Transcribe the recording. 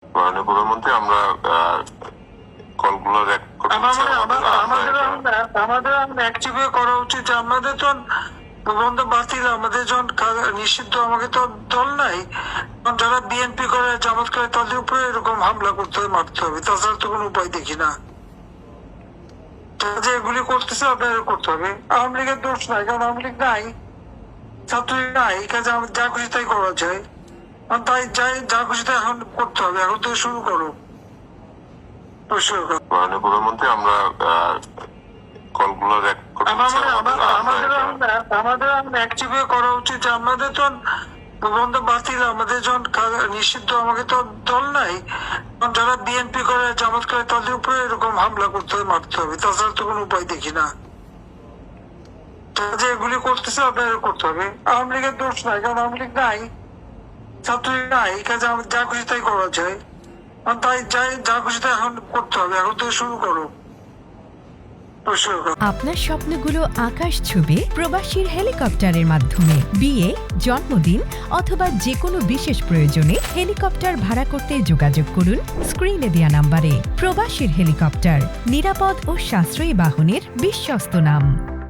মাননীয় প্রধানমন্ত্রী, আমরা কলগুলো আমাদের অ্যাক্টিভে করা উচিত। আমাদের তো বন্ধ বাতিল, আমাদের যখন নিষিদ্ধ, আমাকে তো দল নাই। যারা বিএনপি করে, জামাত করে, তাদের উপরে এরকম হামলা করতে হবে, মারতে হবে, তাছাড়া তো কোনো উপায় দেখি না। যে এগুলি করতেছে আপনাদের করতে হবে। আওয়ামী লীগের দোষ নাই, কারণ আওয়ামী লীগ নাই, ছাত্রলীগ নাই, কাজে যা খুশি তাই করা যায়। তাই যাই যা খুশি তাই এখন করতে হবে, এখন থেকে শুরু করো। মাননীয় প্রধানমন্ত্রী, আমরা কলগুলো আমাদের অ্যাক্টিভে করা উচিত। আমাদের তো বন্ধ বাতিল, আমাদের যখন নিষিদ্ধ, আমাকে তো দল নাই। যারা বিএনপি করে, জামাত করে, তাদের উপরে এরকম হামলা করতে হবে, মারতে হবে, তাছাড়া তো কোনো উপায় দেখি না। যে এগুলি করতেছে আপনাদের করতে হবে। আওয়ামী লীগের দোষ নাই, কারণ আওয়ামী লীগ নাই, ছাত্রলীগ নাই, কাজে যা খুশি তাই করা যায়। তাই যাই যা খুশি তাই এখন করতে হবে, এখন থেকে শুরু করো। আপনার স্বপ্নগুলো আকাশ ছুবে প্রবাসীর হেলিকপ্টারের মাধ্যমে। বিয়ে, জন্মদিন অথবা যে কোনো বিশেষ প্রয়োজনে হেলিকপ্টার ভাড়া করতে যোগাযোগ করুন স্ক্রিনে দেয়া নাম্বারে। প্রবাসীর হেলিকপ্টার, নিরাপদ ও সাশ্রয়ী বাহনের বিশ্বস্ত নাম।